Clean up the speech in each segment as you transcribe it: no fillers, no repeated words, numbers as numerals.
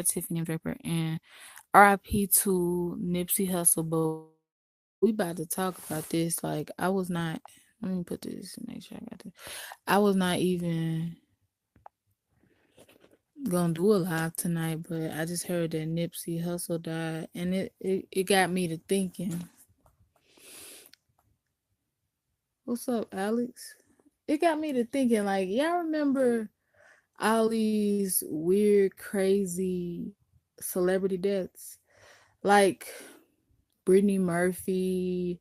Tiffany Draper, and RIP to Nipsey Hussle. But we about to talk about this. Like, I was not. Let me put this. Make sure I got this. I was not even gonna do a live tonight, but I just heard that Nipsey Hussle died, and it got me to thinking. What's up, Alex? It got me to thinking. Like, y'all remember all these weird, crazy celebrity deaths? Like Brittany Murphy,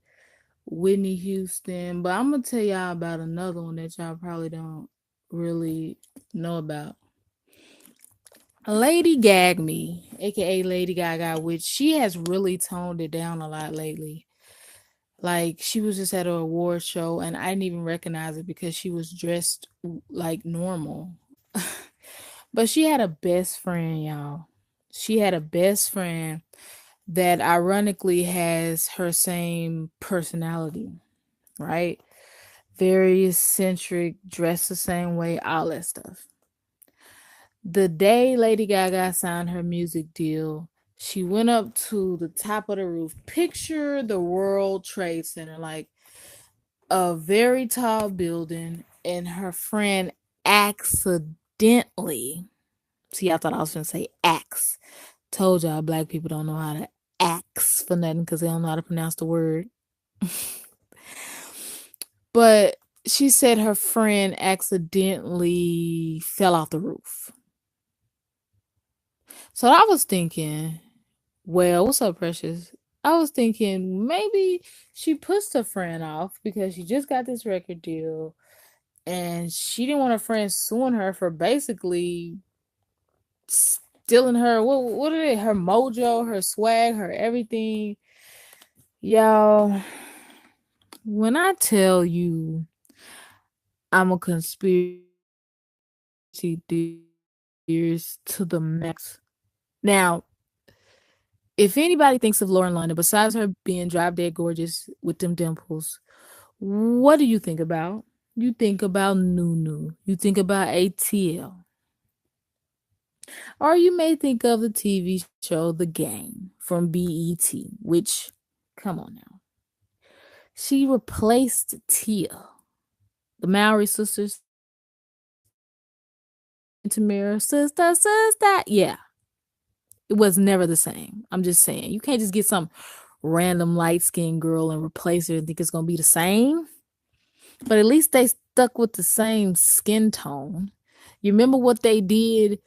Whitney Houston. But I'm gonna tell y'all about another one that y'all probably don't really know about. Lady Gagme, aka Lady Gaga, which she has really toned it down a lot lately. Like, she was just at an award show and I didn't even recognize it because she was dressed like normal. But she had a best friend, y'all. She had a best friend that ironically has her same personality, right? Very eccentric, dressed the same way, all that stuff. The day Lady Gaga signed her music deal, she went up to the top of the roof. Picture the World Trade Center, like a very tall building, and her friend accidentally. See, I thought I was going to say axe. Told y'all black people don't know how to axe for nothing because they don't know how to pronounce the word. But she said her friend accidentally fell off the roof. So I was thinking, well, what's up, Precious? I was thinking maybe she pushed her friend off because she just got this record deal and she didn't want her friend suing her for basically stealing her what are they, her mojo, her swag, her everything. Y'all, when I tell you I'm a conspiracy theorist to the max. Now, if anybody thinks of Lauren London, besides her being drop dead gorgeous with them dimples, what do you think about? You think about Nunu. You think about ATL. Or you may think of the TV show The Game from BET, which, come on now. She replaced Tia. The Maori sisters, Tamara, sister. Yeah, it was never the same. I'm just saying. You can't just get some random light skinned girl and replace her and think it's going to be the same. But at least they stuck with the same skin tone. You remember what they did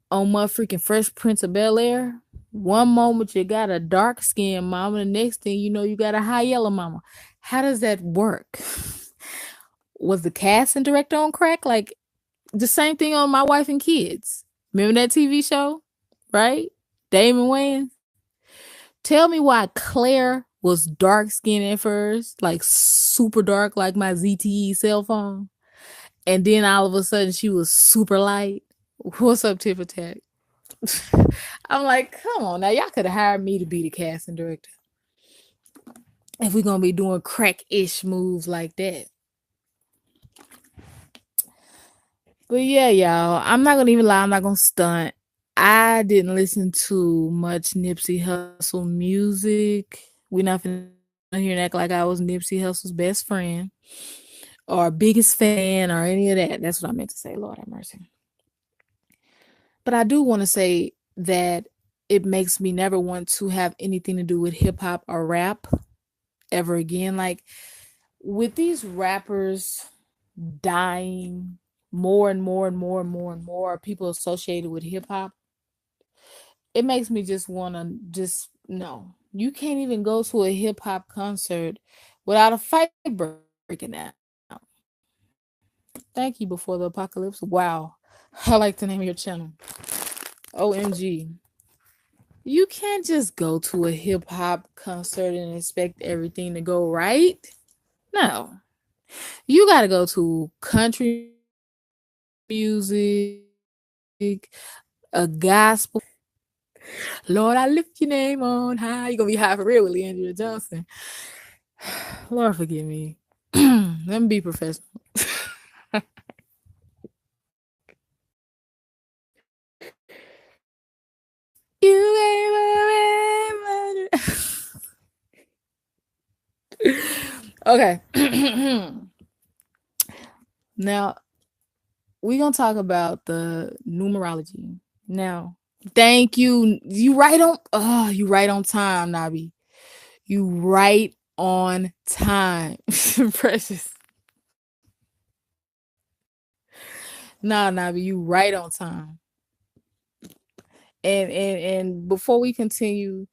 on my freaking Fresh Prince of Bel-Air? One moment you got a dark skinned mama, the next thing you know, you got a high yellow mama. How does that work? Was the casting director on crack? Like, the same thing on My Wife and Kids. Remember that TV show? Right? Damon Wayans. Tell me why Claire was dark skinned at first, like super dark, like my ZTE cell phone. And then all of a sudden she was super light. What's up, Tip Attack? I'm like, come on now, y'all could have hired me to be the casting director if we're gonna be doing crack-ish moves like that. But yeah, y'all, I'm not gonna even lie, I'm not gonna stunt. I didn't listen to much Nipsey Hussle music. We're not finna hear and act like I was Nipsey Hussle's best friend or biggest fan or any of that. That's what I meant to say. Lord have mercy. But I do want to say that it makes me never want to have anything to do with hip hop or rap ever again. Like, with these rappers dying more and more and more and more and more, people associated with hip hop, it makes me just want to just no. You can't even go to a hip hop concert without a fight breaking out. Thank you, Before the Apocalypse. Wow. I like the name of your channel. OMG. You can't just go to a hip hop concert and expect everything to go right. No. You got to go to country music, a gospel. Lord, I lift your name on high. You're going to be high for real with Leandria Johnson. Lord, forgive me. Let me be professional. Okay. Now we're gonna talk about the numerology. Now, thank you. You right on time, Nabi. You right on time. Precious. Nah, Nabi, you right on time. And before we continue,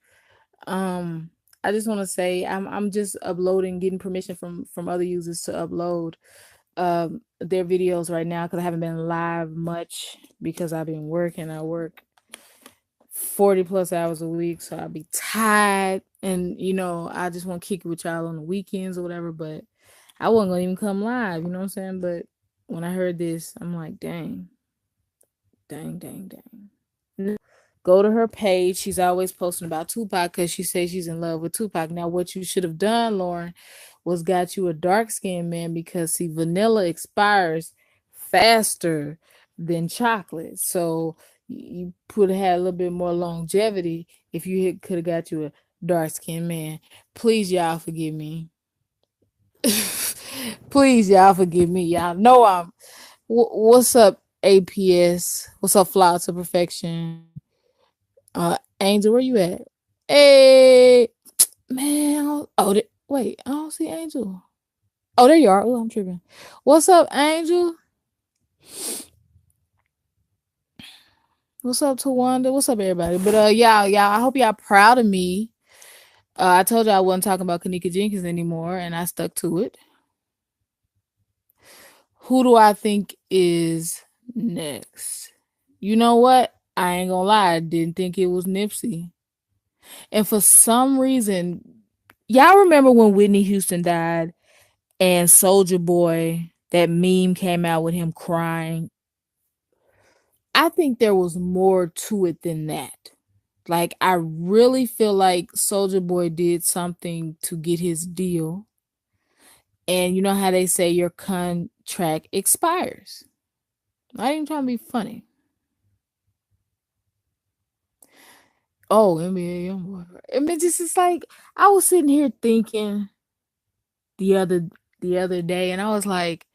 um, I just want to say I'm just uploading, getting permission from other users to upload their videos right now because I haven't been live much because I've been working. I work 40 plus hours a week, so I'll be tired. And I just want to kick it with y'all on the weekends or whatever, but I wasn't gonna even come live, you know what I'm saying? But when I heard this, I'm like, dang, dang, dang, dang. Go to her page. She's always posting about Tupac because she says she's in love with Tupac. Now, what you should have done, Lauren, was got you a dark skinned man because see, vanilla expires faster than chocolate. So you could have had a little bit more longevity if you could have got you a dark skinned man. Please, y'all forgive me. Please, y'all forgive me. Y'all know what's up, APS? What's up, Fly to Perfection? Angel, where you at? Hey, man. Oh, wait. I don't see Angel. Oh, there you are. Oh, I'm tripping. What's up, Angel? What's up, Tawanda? What's up, everybody? But y'all, I hope y'all proud of me. I told y'all I wasn't talking about Kanika Jenkins anymore, and I stuck to it. Who do I think is next? You know what? I ain't gonna lie. I didn't think it was Nipsey. And for some reason, y'all remember when Whitney Houston died and Soldier Boy, that meme came out with him crying? I think there was more to it than that. Like, I really feel like Soldier Boy did something to get his deal. And you know how they say your contract expires. I ain't trying to be funny. Oh, NBA Youngboy. I mean, just it's like I was sitting here thinking the other the other day, and I was like,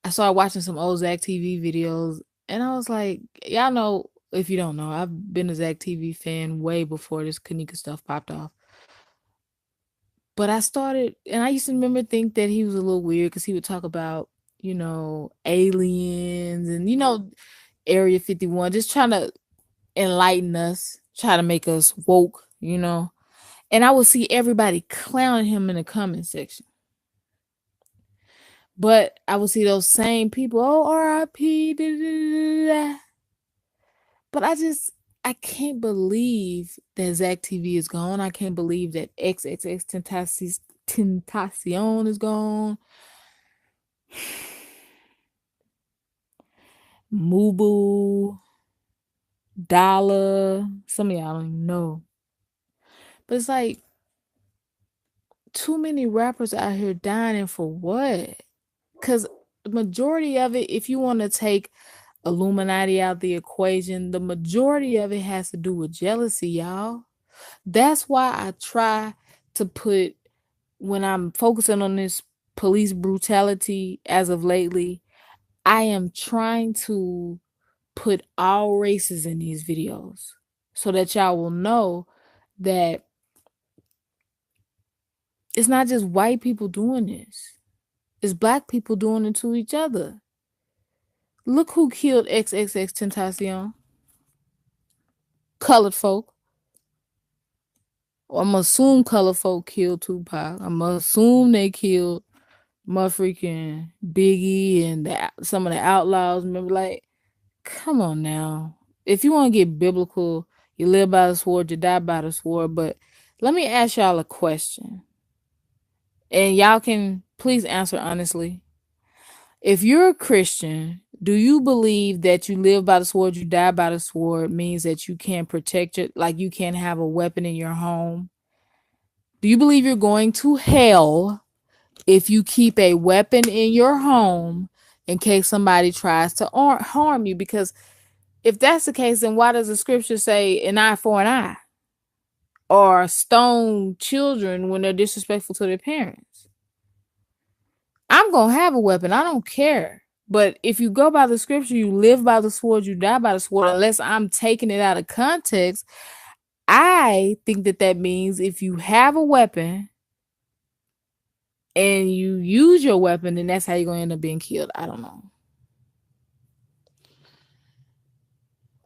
I started watching some old Zach TV videos, and I was like, y'all know, if you don't know, I've been a Zach TV fan way before this Kanika stuff popped off. But I started, and I used to remember think that he was a little weird because he would talk about, aliens and Area 51, just trying to enlighten us, try to make us woke. And I would see everybody clowning him in the comment section. But I would see those same people, oh, RIP, da, da, da, da. But I can't believe that Zach TV is gone. I can't believe that XXX Tentacion is gone. Mubu, Dollar, some of y'all don't even know. But it's like too many rappers out here dying for what? Because the majority of it, if you want to take Illuminati out the equation, the majority of it has to do with jealousy, y'all. That's why I try to put, when I'm focusing on this police brutality as of lately, I am trying to put all races in these videos so that y'all will know that it's not just white people doing this. It's black people doing it to each other. Look who killed XXX Tentacion. Colored folk. I'm assume colored folk killed Tupac. I'm assume they killed my freaking Biggie and some of the outlaws. Remember, like, come on now. If you want to get biblical, you live by the sword, you die by the sword. But let me ask y'all a question. And y'all can please answer honestly. If you're a Christian, do you believe that you live by the sword, you die by the sword means that you can't protect it, like you can't have a weapon in your home? Do you believe you're going to hell if you keep a weapon in your home in case somebody tries to harm you? Because if that's the case, then why does the scripture say an eye for an eye? Or stone children when they're disrespectful to their parents? I'm going to have a weapon. I don't care. But if you go by the scripture, you live by the sword, you die by the sword, unless I'm taking it out of context. I think that that means if you have a weapon and you use your weapon, then that's how you're going to end up being killed. I don't know.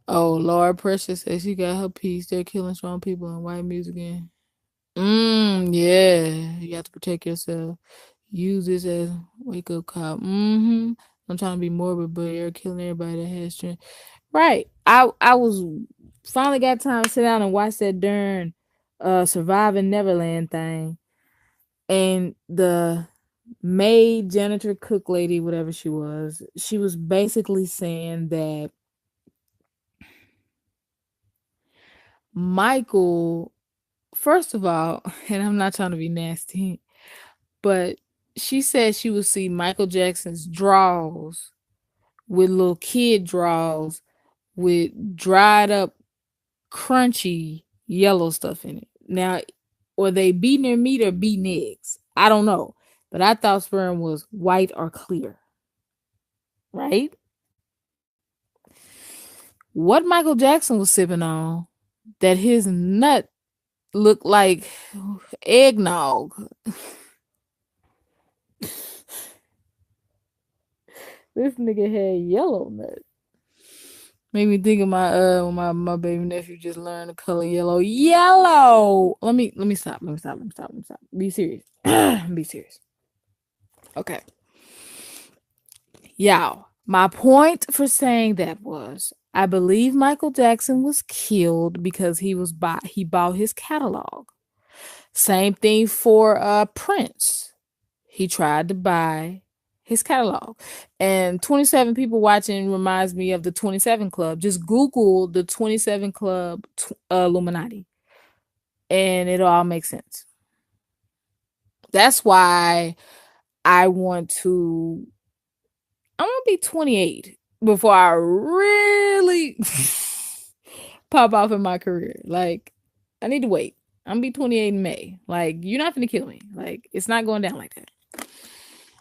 Oh, Lord Precious says she got her piece. They're killing strong people in white music again. Yeah. You have to protect yourself. Use this as wake up call. I'm trying to be morbid, but you're killing everybody that has strength. Right. I was finally got time to sit down and watch that darn Surviving Neverland thing. And the maid, janitor, cook lady, whatever she was basically saying that Michael, first of all, and I'm not trying to be nasty, but she said she would see Michael Jackson's drawers with little kid drawers with dried up, crunchy yellow stuff in it. Now, or they beating their meat or beating eggs. I don't know. But I thought sperm was white or clear. Right? What Michael Jackson was sipping on that his nut looked like eggnog. This nigga had yellow nut. Made me think of my when my baby nephew just learned the color yellow. Yellow. Let me stop. Be serious. Be serious. Okay. Y'all, my point for saying that was I believe Michael Jackson was killed because he bought his catalog. Same thing for Prince. He tried to buy his catalog. And 27 people watching reminds me of the 27 Club. Just Google the 27 Club Illuminati and it'll all make sense. That's why I want to I'm gonna be 28 before I really pop off in my career. Like, I need to wait. I'm gonna be 28 in May. Like, you're not gonna kill me. Like, it's not going down like that.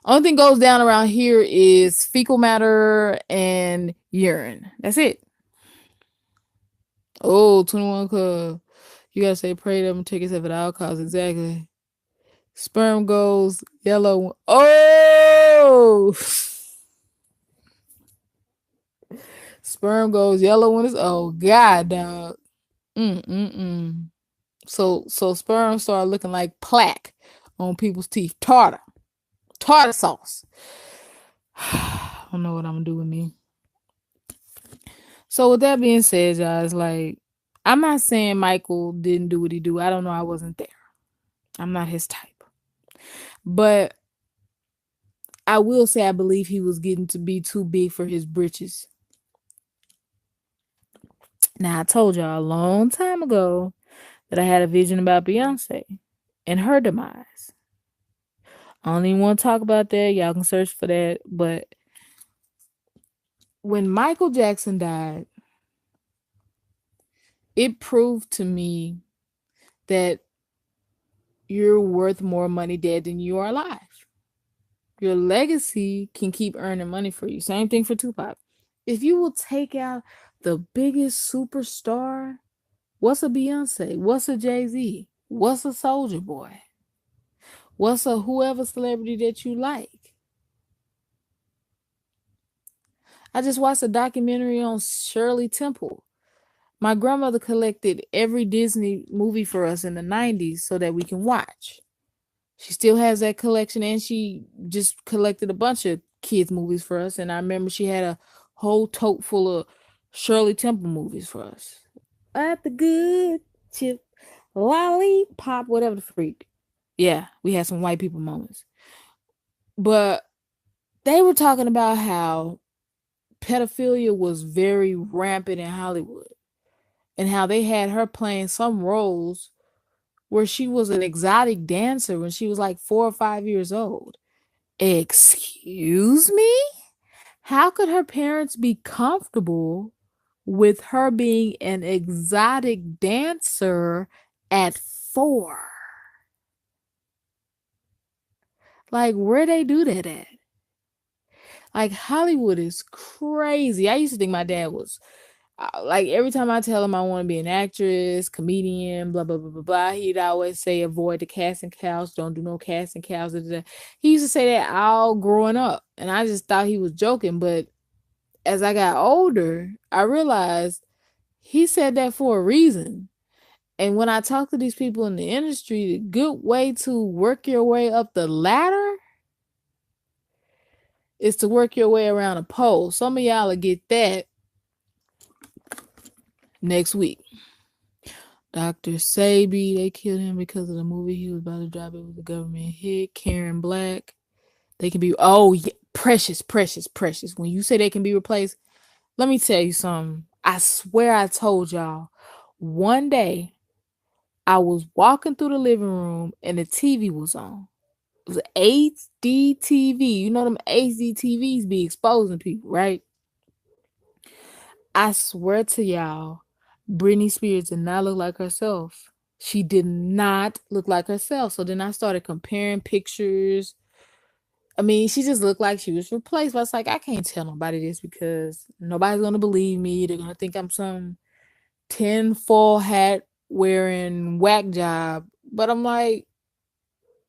Only thing goes down around here is fecal matter and urine. That's it. Oh, 21 Club. You gotta say pray to them, take yourself at all costs. Exactly. Sperm goes yellow. Oh! Sperm goes yellow when it's God, dog. So sperm start looking like plaque on people's teeth. Tartar sauce. I don't know what I'm gonna do with me. So with that being said, guys, like I'm not saying Michael didn't do what he do. I don't know. I wasn't there. I'm not his type. But I will say I believe he was getting to be too big for his britches. Now I told y'all a long time ago that I had a vision about Beyonce and her demise. I don't even want to talk about that. Y'all can search for that. But when Michael Jackson died, it proved to me that you're worth more money dead than you are alive. Your legacy can keep earning money for you. Same thing for Tupac. If you will take out the biggest superstar, what's a Beyonce? What's a Jay-Z? What's a Soulja Boy? What's a whoever celebrity that you like? I just watched a documentary on Shirley Temple. My grandmother collected every Disney movie for us in the 90s so that we can watch. She still has that collection and she just collected a bunch of kids' movies for us. And I remember she had a whole tote full of Shirley Temple movies for us. At the good chip, lollipop, whatever the freak. Yeah, we had some white people moments. But they were talking about how pedophilia was very rampant in Hollywood and how they had her playing some roles where she was an exotic dancer when she was like 4 or 5 years old. Excuse me? How could her parents be comfortable with her being an exotic dancer at 4? Like, where they do that at? Like, Hollywood is crazy. I used to think my dad was like, every time I tell him I want to be an actress, comedian, blah blah blah blah blah, he'd always say avoid the casting couch, don't do no casting couch. Da, da, da. He used to say that all growing up, and I just thought he was joking. But as I got older, I realized he said that for a reason. And when I talk to these people in the industry, the good way to work your way up the ladder is to work your way around a pole. Some of y'all will get that next week. Dr. Sabi, they killed him because of the movie he was about to drop. It was a government hit. Karen Black, they can be, oh, yeah, precious, precious, precious. When you say they can be replaced, let me tell you something. I swear I told y'all. One day, I was walking through the living room and the TV was on. It was an HD TV. You know them HD TVs be exposing people, right? I swear to y'all, Britney Spears did not look like herself. She did not look like herself. So then I started comparing pictures. I mean, she just looked like she was replaced. But it's like, I can't tell nobody this because nobody's going to believe me. They're going to think I'm some tinfoil hat wearing whack job. But I'm like,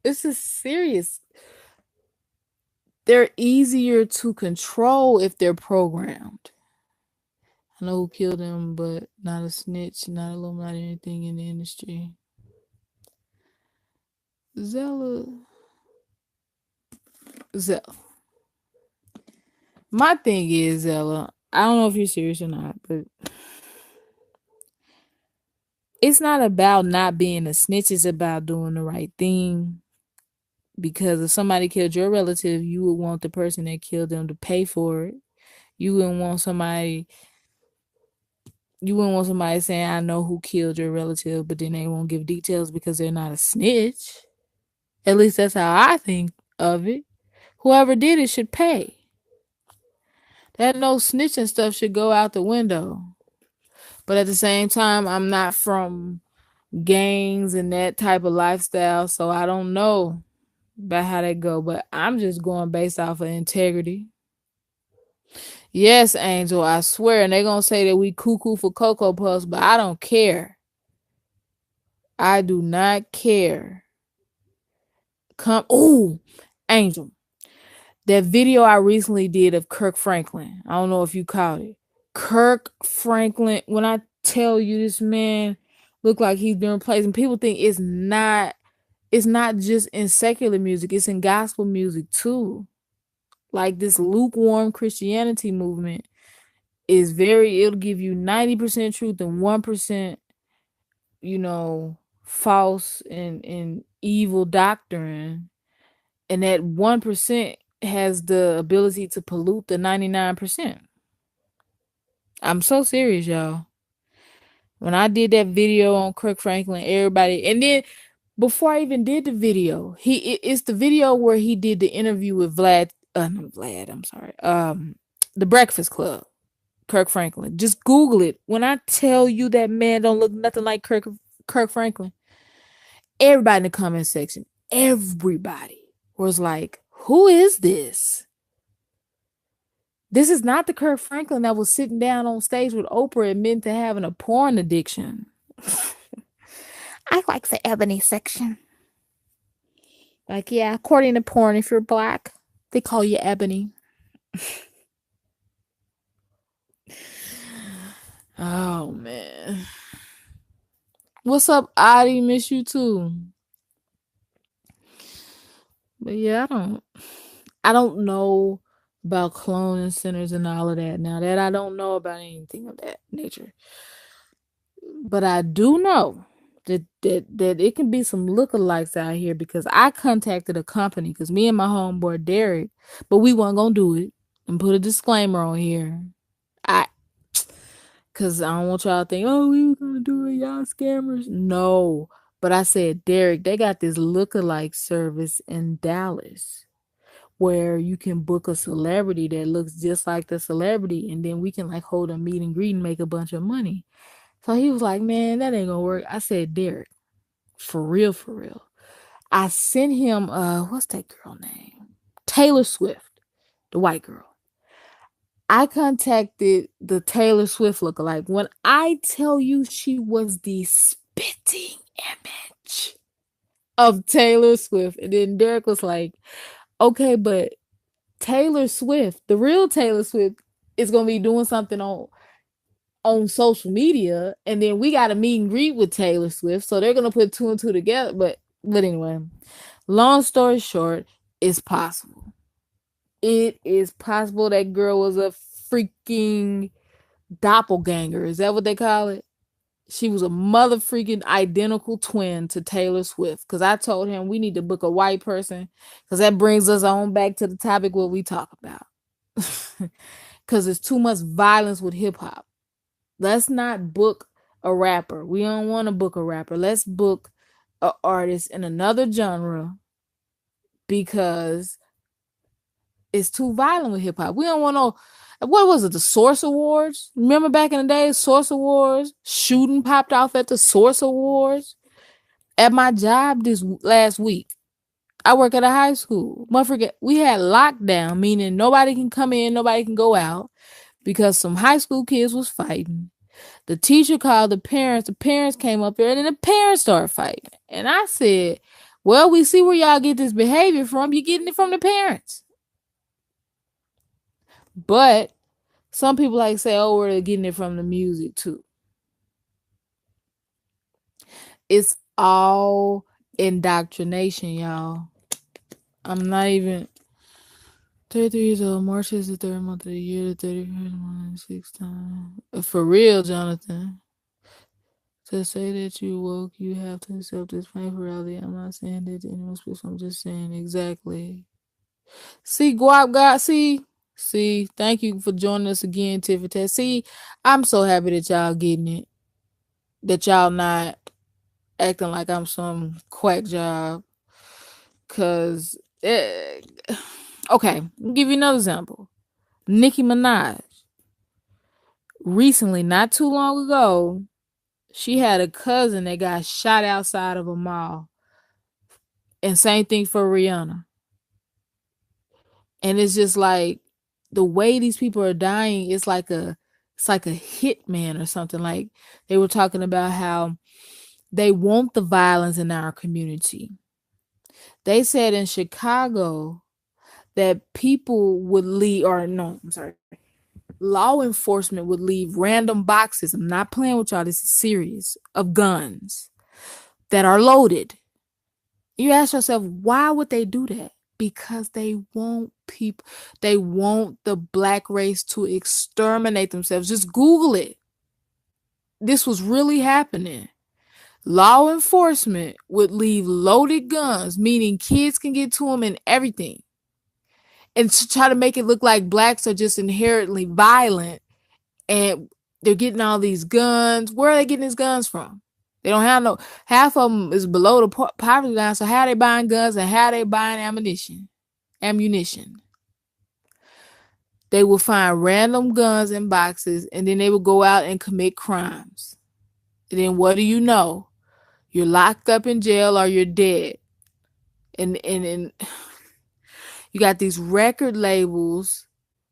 this is serious. They're easier to control if they're programmed. I know who killed him, but not a snitch, not Illuminati, anything in the industry. Zella. Zella. My thing is, Zella, I don't know if you're serious or not, but it's not about not being a snitch, it's about doing the right thing. Because if somebody killed your relative, you would want the person that killed them to pay for it. You wouldn't want somebody saying, I know who killed your relative, but then they won't give details because they're not a snitch. At least that's how I think of it. Whoever did it should pay. That no snitching stuff should go out the window. But at the same time, I'm not from gangs and that type of lifestyle, so I don't know about how that go. But I'm just going based off of integrity. Yes, Angel, I swear, and they're gonna say that we cuckoo for Cocoa Puffs, but I don't care. I do not care. Ooh, Angel. That video I recently did of Kirk Franklin. I don't know if you caught it. Kirk Franklin, when I tell you this man look like he's been replaced, and people think it's not just in secular music, it's in gospel music too. Like this lukewarm Christianity movement is it'll give you 90% truth and 1%, false and evil doctrine. And that 1% has the ability to pollute the 99%. I'm so serious, y'all. When I did that video on Kirk Franklin, everybody, and then before I even did the video, it's the video where he did the interview with I'm sorry, the Breakfast Club, Kirk Franklin. Just Google it. When I tell you that man don't look nothing like Kirk Franklin, everybody in the comment section, everybody was like, "Who is this? This is not the Kirk Franklin that was sitting down on stage with Oprah admitting to having a porn addiction." I like the ebony section. Like, yeah, according to porn, if you're black, they call you ebony. Oh, man. What's up, Adi? Miss you too. But yeah, I don't know about cloning centers and all of that. Now that I don't know about anything of that nature. But I do know that it can be some lookalikes out here because I contacted a company because me and my homeboy Derek, but we weren't gonna do it and put a disclaimer on here. Cause I don't want y'all to think, oh, we were gonna do it, y'all scammers. No. But I said, Derek, they got this lookalike service in Dallas where you can book a celebrity that looks just like the celebrity, and then we can like hold a meet and greet and make a bunch of money. So he was like, man, that ain't gonna work. I said, Derek, for real, I sent him what's that girl name? Taylor Swift, the white girl. I contacted the Taylor Swift lookalike. When I tell you she was the spitting image of Taylor Swift. And then Derek was like, okay, but Taylor Swift, the real Taylor Swift, is gonna be doing something on social media, and then we got a meet and greet with Taylor Swift, so they're gonna put two and two together. But anyway, long story short, it's possible. It is possible that girl was a freaking doppelganger. Is that what they call it? She was a mother freaking identical twin to Taylor Swift. Because I told him we need to book a white person. Because that brings us on back to the topic what we talk about. Because there's too much violence with hip hop. Let's not book a rapper. We don't want to book a rapper. Let's book an artist in another genre because it's too violent with hip hop. We don't want no. What was it? The Source Awards? Remember back in the day, Source Awards? Shooting popped off at the Source Awards. At my job this last week, I work at a high school. Motherfucker, we had lockdown, meaning nobody can come in, nobody can go out because some high school kids was fighting. The teacher called the parents. The parents came up there, and then the parents started fighting. And I said, well, we see where y'all get this behavior from. You're getting it from the parents. But some people like say, oh, we're getting it from the music too. It's all indoctrination, y'all. I'm not even 33 years old. March is the third month of the year, the 31st month, 6 times. For real, Jonathan. To say that you woke, you have to accept this painful reality. I'm not saying that to anyone special. I'm just saying exactly. See, Guap God, see, thank you for joining us again, Tiffany. See, I'm so happy that y'all getting it. That y'all not acting like I'm some quack job. Cause okay, I'll give you another example. Nicki Minaj. Recently, not too long ago, she had a cousin that got shot outside of a mall. And same thing for Rihanna. And it's just like the way these people are dying, it's like a hitman or something. Like they were talking about how they want the violence in our community. They said in Chicago that people would leave, or no, I'm sorry, law enforcement would leave random boxes. I'm not playing with y'all. This is serious, of guns that are loaded. You ask yourself, why would they do that? Because they want people, they want the black race to exterminate themselves. Just Google it. This was really happening. Law enforcement would leave loaded guns, meaning kids can get to them and everything, and to try to make it look like blacks are just inherently violent and they're getting all these guns. Where are they getting these guns from? They don't have no, half of them is below the poverty line. So how are they buying guns and how are they buying ammunition? They will find random guns in boxes and then they will go out and commit crimes. And then what do you know? You're locked up in jail or you're dead. And you got these record labels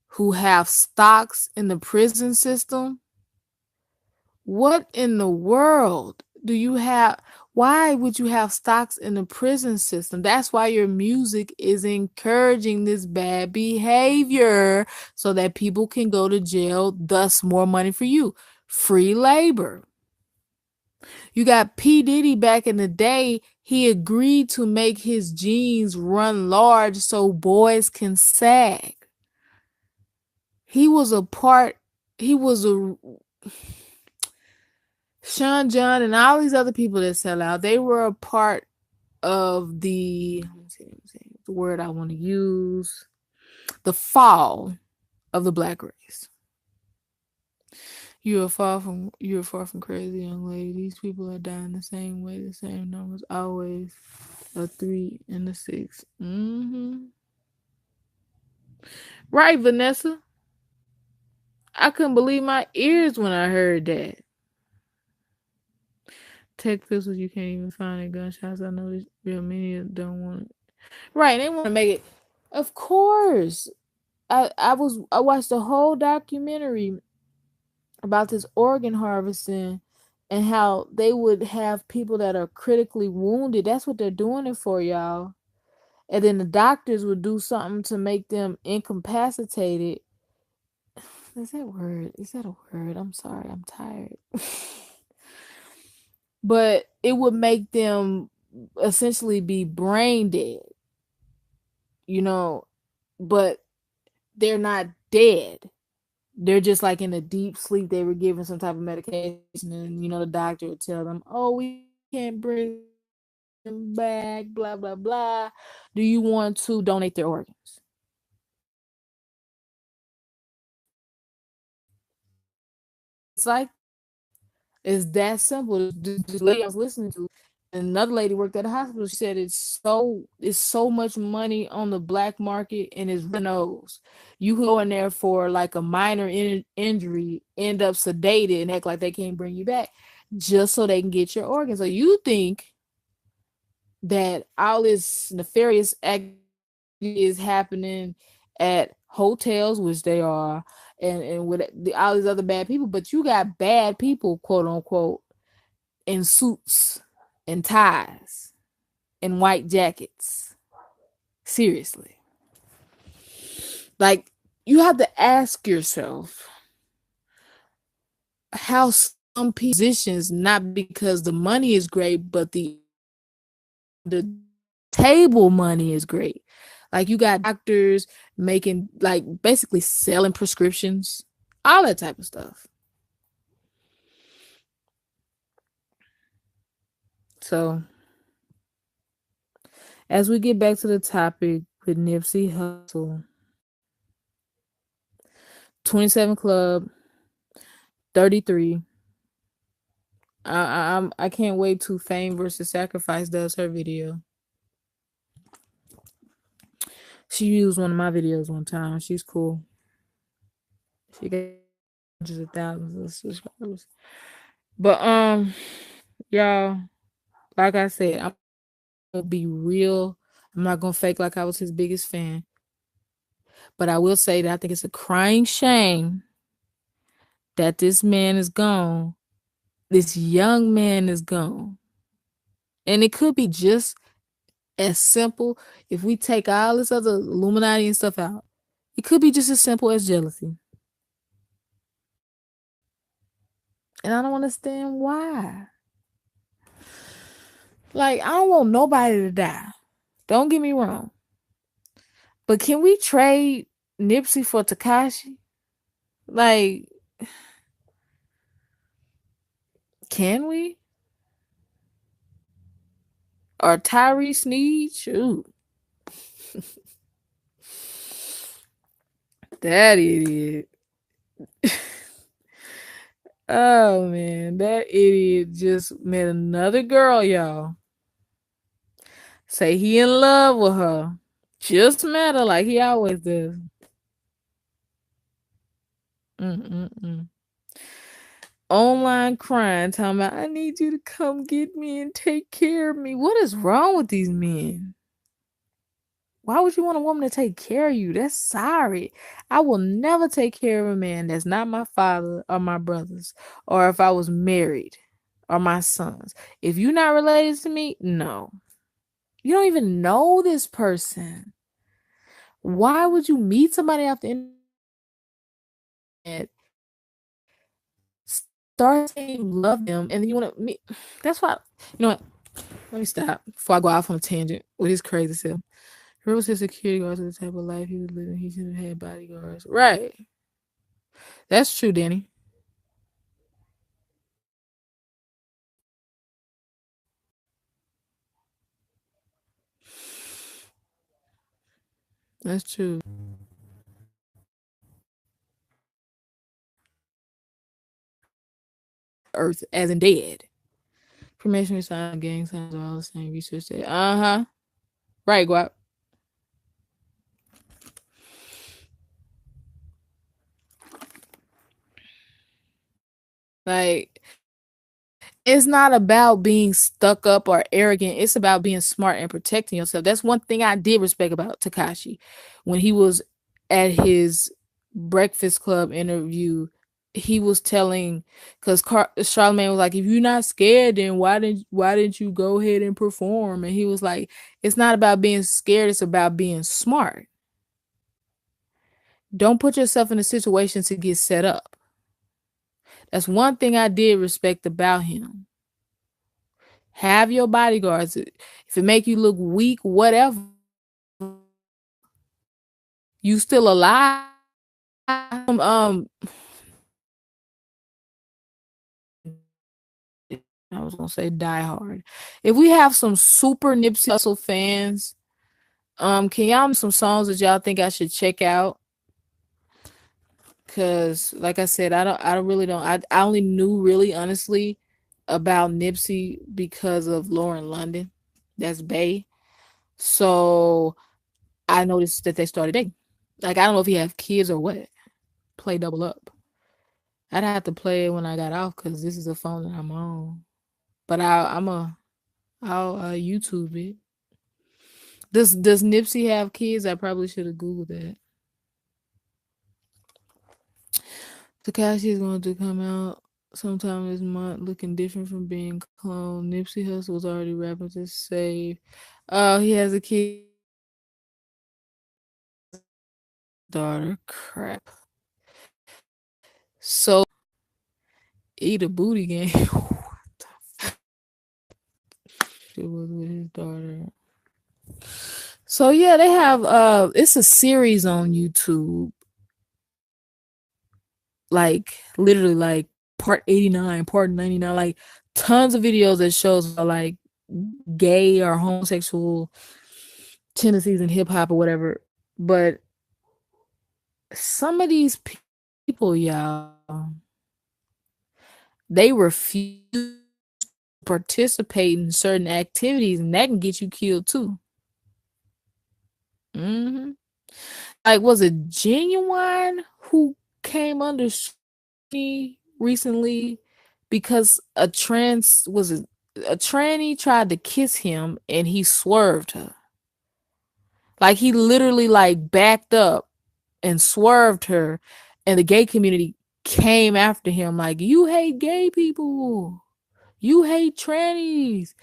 who have stocks in the prison system. What in the world do you have? Why would you have stocks in the prison system? That's why your music is encouraging this bad behavior so that people can go to jail, thus more money for you. Free labor. You got P. Diddy back in the day. He agreed to make his jeans run large so boys can sag. He was a Sean John and all these other people that sell out, they were a part of the word I want to use, the fall of the black race. You're far from crazy, young lady. These people are dying the same way, the same numbers, always a 3 and a 6. Right, Vanessa. I couldn't believe my ears when I heard that. Tech pistols you can't even find at gun shops. I know there's real many don't want it. Right, they want to make it. Of course, I watched the whole documentary about this organ harvesting and how they would have people that are critically wounded. That's what they're doing it for, y'all. And then the doctors would do something to make them incapacitated. Is that word? Is that a word? I'm sorry, I'm tired. But it would make them essentially be brain dead, you know, but they're not dead. They're just like in a deep sleep. They were given some type of medication, and the doctor would tell them, "Oh, we can't bring them back." Blah blah blah. Do you want to donate their organs? It's like it's that simple. This lady I was listening to, another lady worked at a hospital. She said it's so much money on the black market, and it's knows you go in there for like a minor injury, end up sedated, and act like they can't bring you back, just so they can get your organs. So you think that all this nefarious act is happening at hotels, which they are, and with all these other bad people, but you got bad people, quote unquote, in suits and ties and white jackets. Seriously. Like, you have to ask yourself how some positions, not because the money is great, but the table money is great. Like, you got doctors making, like, basically selling prescriptions, all that type of stuff. So, as we get back to the topic with Nipsey Hussle, 27 Club, 33. I can't wait till Fame versus Sacrifice does her video. She used one of my videos one time. She's cool. She got hundreds of thousands of subscribers. But y'all, like I said, I'm gonna be real. I'm not gonna fake like I was his biggest fan. But I will say that I think it's a crying shame that this man is gone. This young man is gone. And it could be just as simple if we take all this other Illuminati and stuff out. It could be just as simple as jealousy. And I don't understand why. Like, I don't want nobody to die. Don't get me wrong. But can we trade Nipsey for Takashi? Like, can we? Or Tyree Sneed? Shoot. That idiot. Oh man, that idiot just met another girl, y'all. Say he in love with her. Just met her like he always does. Mm-mm-mm. Online crying, talking about, I need you to come get me and take care of me. What is wrong with these men? Why would you want a woman to take care of you? That's sorry. I will never take care of a man that's not my father or my brothers, or if I was married, or my sons. If you're not related to me, no. You don't even know this person. Why would you meet somebody off the internet, start saying you love them, and then you want to meet? That's why. You know what? Let me stop before I go off on a tangent with his crazy self. Here was his security guards at the type of life he was living. He should have had bodyguards. Right. That's true, Danny. That's true. Earth as in dead. Cremation sign, gang signs are all the same. Research that. Uh-huh. Right, Guap. Like, it's not about being stuck up or arrogant. It's about being smart and protecting yourself. That's one thing I did respect about Takashi when he was at his Breakfast Club interview. He was telling, because Charlamagne was like, "If you're not scared, then why didn't you go ahead and perform?" And he was like, "It's not about being scared. It's about being smart. Don't put yourself in a situation to get set up." That's one thing I did respect about him. Have your bodyguards. If it make you look weak, whatever, you still alive. I was gonna say Die Hard. If we have some super Nipsey Hussle fans, can y'all some songs that y'all think I should check out? Cause like I said, I only knew really honestly about Nipsey because of Lauren London. That's Bay. So I noticed that they started dating. Like I don't know if he have kids or what. Play double up. I'd have to play it when I got off because this is a phone that I'm on. But I'll YouTube it. Does Nipsey have kids? I probably should have googled that. Takashi is going to come out sometime this month, looking different from being cloned. Nipsey Hussle was already rapping to save. Oh, he has a kid daughter. Crap. So eat a booty game. It was with his daughter. So yeah, they have it's a series on YouTube. Like literally like part 89, part 99, like tons of videos that shows like gay or homosexual tendencies in hip hop or whatever. But some of these people, y'all, they refuse to participate in certain activities and that can get you killed too. Hmm. Like, was it Genuine who came under scrutiny recently because a tranny tried to kiss him and he swerved her. Like he literally like backed up and swerved her, and the gay community came after him like, "You hate gay people. You hate trannies."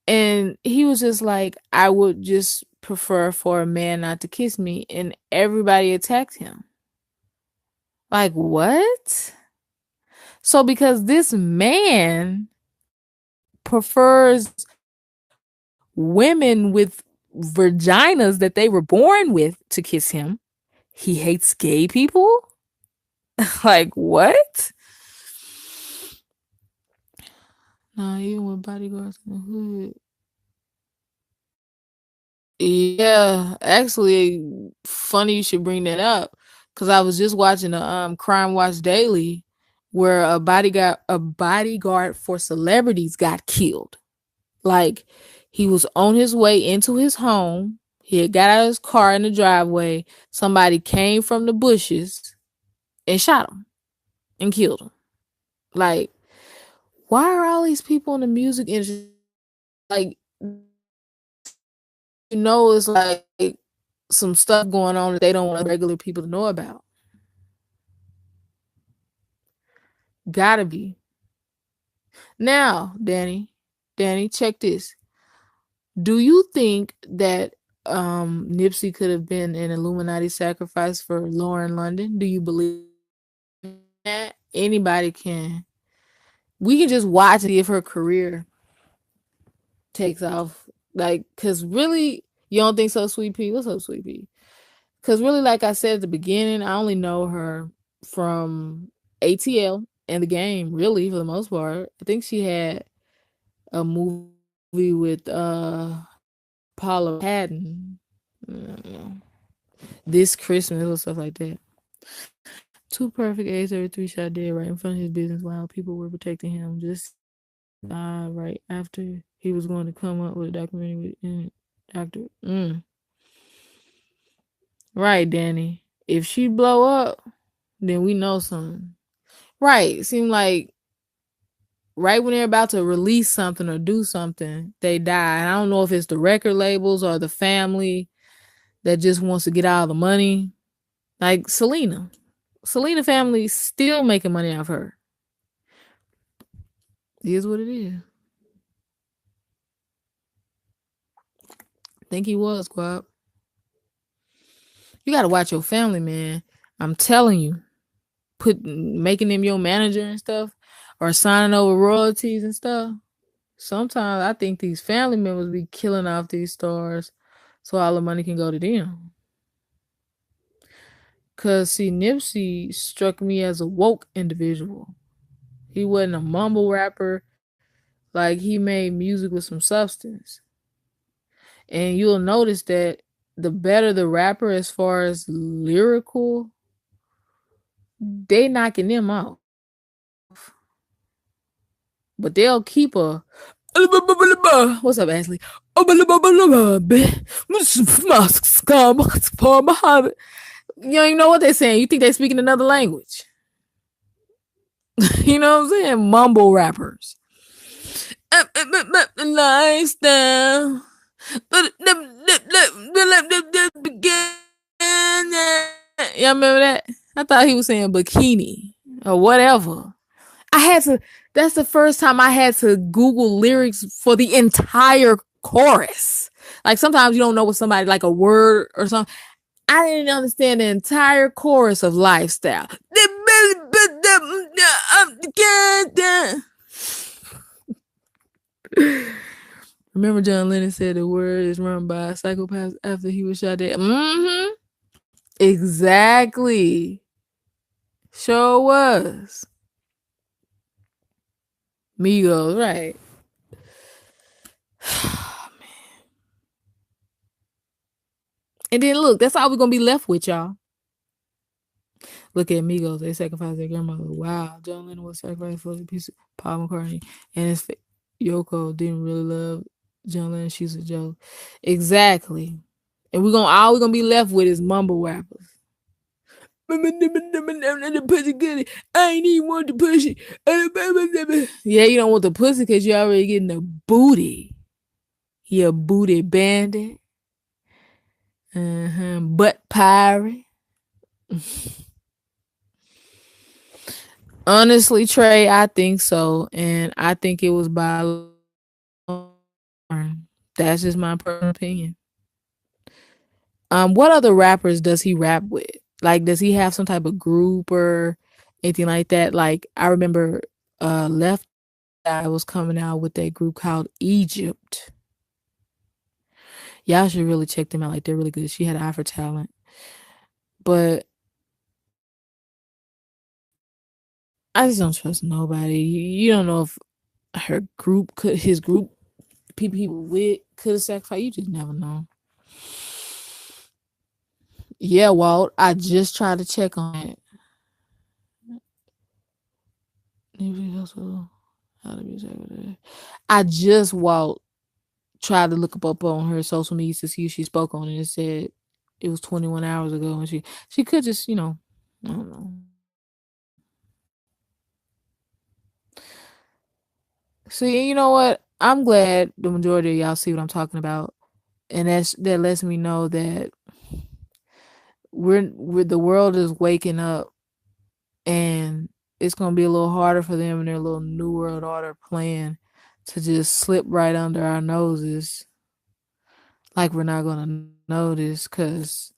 And he was just like, "I would just prefer for a man not to kiss me," and everybody attacked him. Like, what? So because this man prefers women with vaginas that they were born with to kiss him, he hates gay people? Like, what? Nah, even with bodyguards in the hood. Yeah, actually, funny you should bring that up because I was just watching a Crime Watch Daily where a bodyguard for celebrities got killed. Like he was on his way into his home. He had got out of his car in the driveway. Somebody came from the bushes and shot him and killed him. Like, why are all these people in the music industry like, it's like some stuff going on that they don't want regular people to know about? Gotta be. Now, Danny, check this. Do you think that Nipsey could have been an Illuminati sacrifice for Lauren London? Do you believe that? Anybody can. We can just watch and see if her career takes off. Like, cause really, you don't think so, Sweet Pea? What's up, Sweet Pea? Cause really, like I said at the beginning, I only know her from ATL and the game, really, for the most part. I think she had a movie with Paula Patton. This Christmas or stuff like that. Two perfect A33 shot dead right in front of his business while people were protecting him. Just right after he was going to come up with a documentary with Doctor. Right, Danny. If she blow up, then we know something. Right. Seem like right when they're about to release something or do something, they die. And I don't know if it's the record labels or the family that just wants to get all the money. Like Selena family still making money off her. It is what it is. Think he was, Quap. You gotta watch your family, man. I'm telling you. Making them your manager and stuff, or signing over royalties and stuff. Sometimes I think these family members be killing off these stars so all the money can go to them. Cause see, Nipsey struck me as a woke individual. He wasn't a mumble rapper. Like he made music with some substance. And you'll notice that the better the rapper as far as lyrical, they knocking them off. But they'll keep a what's up, Ashley? You don't even know what they're saying. You think they speak in another language. You know what I'm saying? Mumble rappers. Lifestyle. Y'all remember that? I thought he was saying bikini or whatever. I had to. That's the first time I had to Google lyrics for the entire chorus. Like sometimes you don't know what somebody like a word or something. I didn't understand the entire chorus of Lifestyle. Remember John Lennon said the word is run by a psychopath after he was shot dead? Mm-hmm. Exactly. Sure was. Migos, right. And then look, that's all we're gonna be left with, y'all. Look at Migos, they sacrificed their grandmother. Wow, John Lennon was sacrificed for the piece of Paul McCartney. And his Yoko didn't really love John Lennon, she's a joke. Exactly. And we're gonna be left with is mumble rappers. The pussy good. I ain't even want the pussy. Yeah, you don't want the pussy because you're already getting the booty. You a booty bandit. Butt pirate. Honestly, Trey, I think so. And I think it was by that's just my personal opinion. What other rappers does he rap with? Like, does he have some type of group or anything like that? Like, I remember Left Eye was coming out with a group called Egypt. Y'all should really check them out. Like, they're really good. She had an eye for talent. But I just don't trust nobody. You don't know if his group, people he was with, could have sacrificed. You just never know. Yeah, Walt, I just tried to check on it. I just, Walt, tried to look up on her social media to see if she spoke on it. And it said it was 21 hours ago, and she could just, I don't know. See, you know what? I'm glad the majority of y'all see what I'm talking about, and that lets me know that we're the world is waking up, and it's gonna be a little harder for them and their little new world order plan to just slip right under our noses, like we're not gonna notice, cause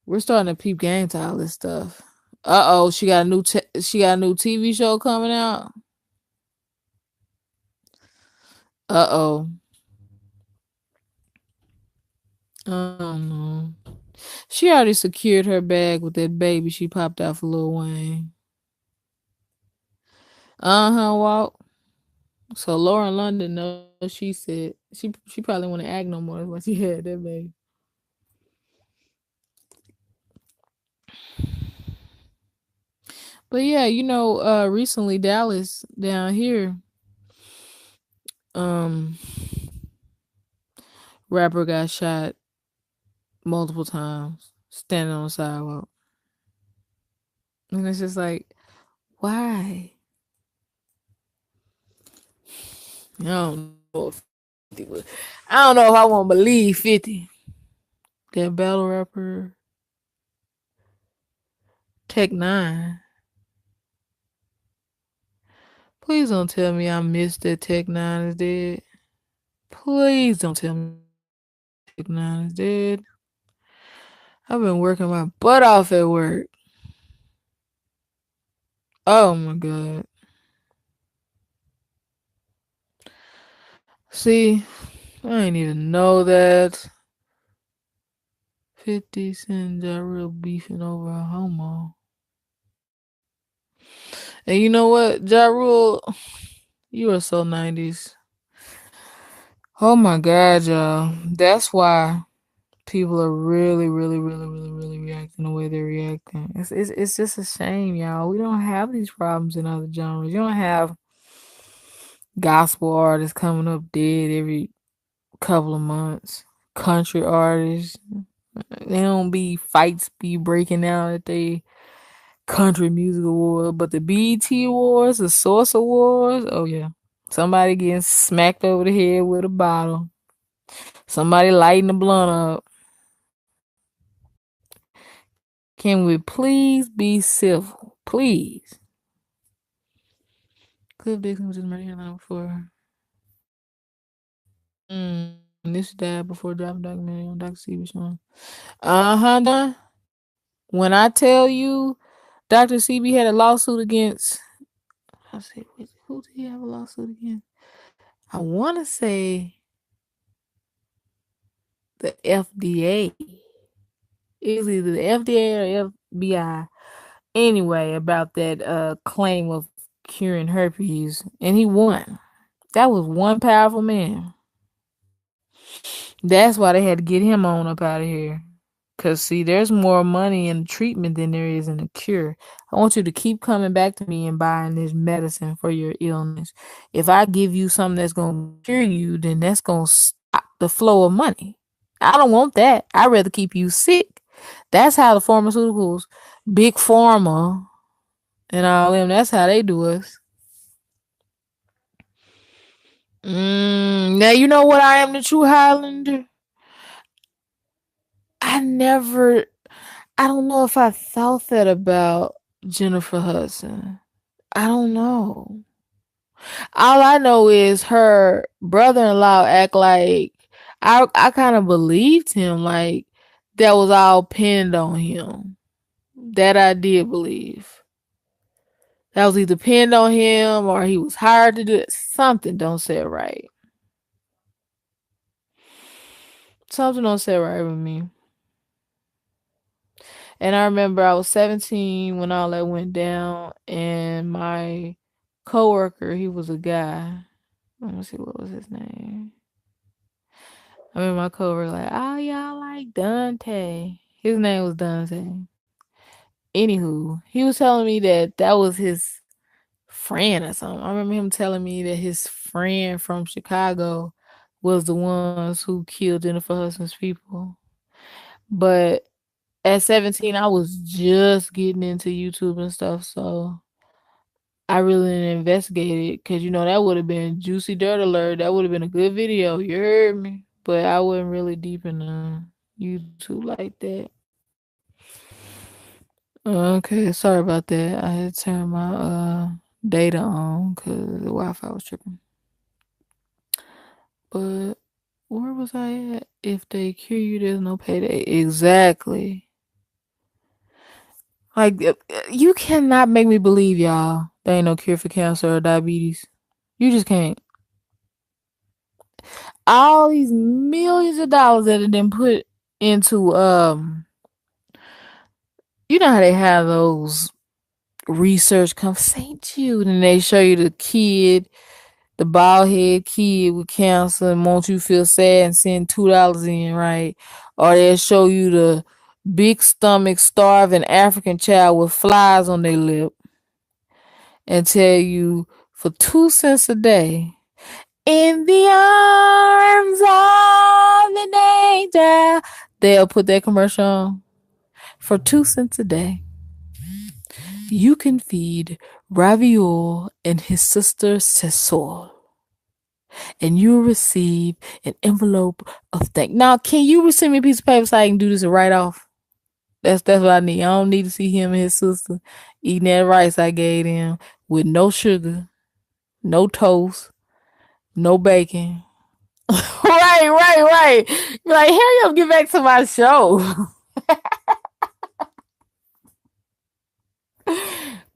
we're starting to peep game to all this stuff. Uh-oh, she got a new TV show coming out. Uh-oh. Oh no. She already secured her bag with that baby she popped out for Lil Wayne. Uh-huh, Walt. So Lauren London knows she said she probably want to act no more when she had that baby. But yeah, recently Dallas down here, um, rapper got shot multiple times standing on the sidewalk. And it's just like, why? I don't know if 50 was, I don't know if I want to believe 50. That battle rapper Tech Nine. Please don't tell me I missed that Tech Nine is dead. Please don't tell me Tech Nine is dead. I've been working my butt off at work. Oh my god. See, I ain't even know that 50 Cent got real beefing over a homo. And you know what, Ja Rule, you are so 90s. Oh my god, y'all. That's why people are really, really, really, really, really reacting the way they're reacting. It's just a shame, y'all. We don't have these problems in other genres. You don't have gospel artists coming up dead every couple of months. Country artists. They don't be fights be breaking out at they country music award, but the BET awards, the Source awards, oh yeah. Somebody getting smacked over the head with a bottle. Somebody lighting the blunt up. Can we please be civil? Please. Cliff Dixon was just murdered here before. This died before dropping documentary on Dr. CB Sean. Done. When I tell you Dr. CB had a lawsuit against, I say, who did he have a lawsuit against? I want to say the FDA. It was either the FDA or FBI. Anyway, about that claim of curing herpes, and he won. That was one powerful man. That's why they had to get him on up out of here. Cause see, there's more money in the treatment than there is in the cure. I want you to keep coming back to me and buying this medicine for your illness. If I give you something that's gonna cure you, then that's gonna stop the flow of money. I don't want that. I'd rather keep you sick. That's how the pharmaceuticals, big pharma, and all them. That's how they do us. Now you know what I am, the true Highlander. I never I don't know if I thought that about Jennifer Hudson. I don't know. All I know is her brother-in-law act like I kind of believed him, like that was all pinned on him. That I did believe. That was either pinned on him or he was hired to do it. Something don't say it right. Something don't say it right with me. And I remember I was 17 when all that went down, and my coworker, he was a guy. Let me see, what was his name? I remember my coworker like, oh, y'all like Dante. His name was Dante. Anywho, he was telling me that that was his friend or something. I remember him telling me that his friend from Chicago was the ones who killed Jennifer Hudson's people. But at 17, I was just getting into YouTube and stuff, so I really didn't investigate it because that would have been juicy dirt alert. That would have been a good video. You heard me, but I wasn't really deep in YouTube like that. Okay, sorry about that. I had to turn my data on because the Wi-Fi was tripping. But where was I at? If they cure you, there's no payday. Exactly. Like you cannot make me believe, y'all, there ain't no cure for cancer or diabetes. You just can't. All these millions of dollars that have been put into you know how they have those research come St. Jude and they show you the kid, the bald head kid with cancer and won't you feel sad and send $2 in, right? Or they'll show you the big stomach starving African child with flies on their lip and tell you for 2 cents a day, in the arms of an angel, they'll put that commercial on. For 2 cents a day, you can feed Raviol and his sister Cecile. and you'll receive an envelope of thank. Now, can you send me a piece of paper so I can do this right off? That's what I need. I don't need to see him and his sister eating that rice I gave them with no sugar, no toast, no bacon. Right. You're like, hurry up, get back to my show.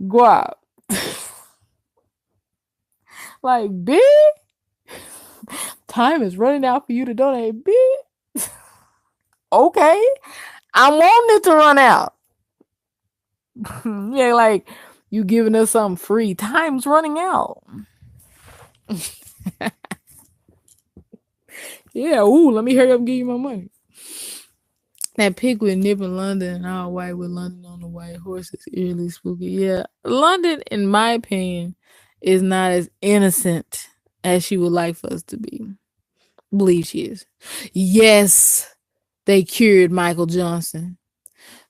Guap. Like, big time is running out for you to donate, big. Okay. I want it to run out. Yeah, like you giving us something free. Time's running out. Yeah, ooh, let me hurry up and give you my money. That pig with Nip in London and all white with London on the white horse is eerily spooky. Yeah, London, in my opinion, is not as innocent as she would like for us to be. Believe she is. Yes, they cured Michael Johnson.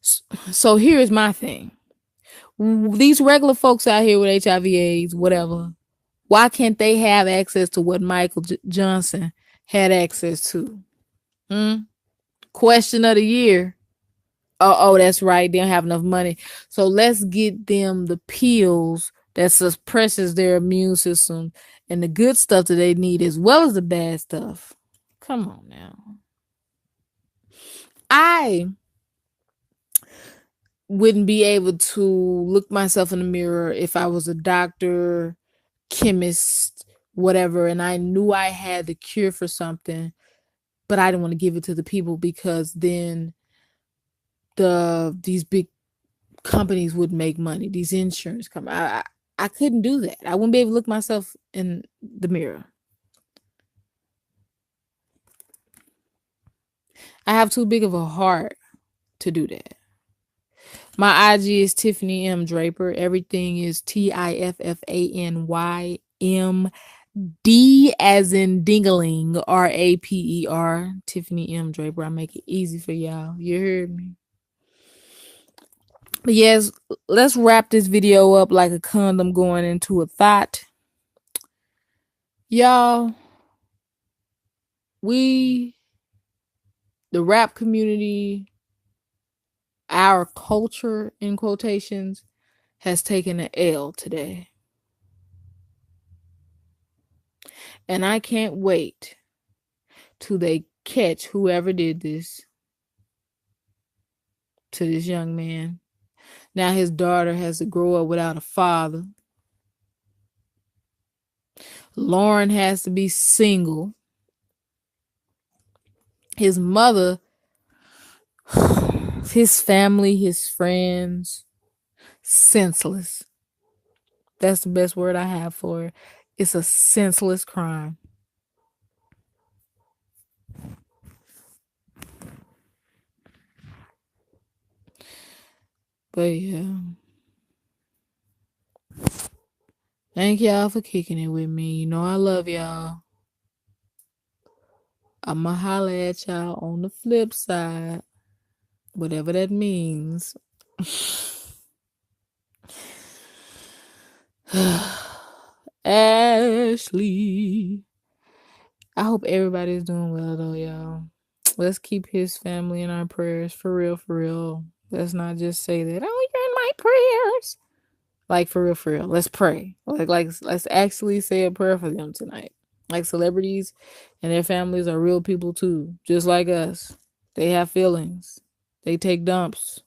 So here's my thing. These regular folks out here with HIV/AIDS, whatever, why can't they have access to what Michael Johnson had access to? Question of the year. Oh, that's right. They don't have enough money. So let's get them the pills that suppresses their immune system and the good stuff that they need as well as the bad stuff. Come on now. I wouldn't be able to look myself in the mirror if I was a doctor, chemist, whatever, and I knew I had the cure for something, but I didn't want to give it to the people because then these big companies would make money. These insurance companies. I couldn't do that. I wouldn't be able to look myself in the mirror. I have too big of a heart to do that. My IG is Tiffany M. Draper. Everything is TIFFANYMD as in dingaling, RAPER. Tiffany M. Draper. I make it easy for y'all. You heard me? But yes, let's wrap this video up like a condom going into a thought. Y'all, the rap community, our culture, in quotations, has taken an L today. And I can't wait till they catch whoever did this to this young man. Now his daughter has to grow up without a father. Lauren has to be single. His mother, his family, his friends, senseless. That's the best word I have for it. It's a senseless crime. But yeah. Thank y'all for kicking it with me. You know I love y'all. I'ma holler at y'all on the flip side. Whatever that means. Ashley. I hope everybody's doing well though, y'all. Let's keep his family in our prayers. For real, for real. Let's not just say that, oh, you're in my prayers. Like for real. Let's pray. Like let's actually say a prayer for them tonight. Like celebrities and their families are real people too, just like us. They have feelings. They take dumps.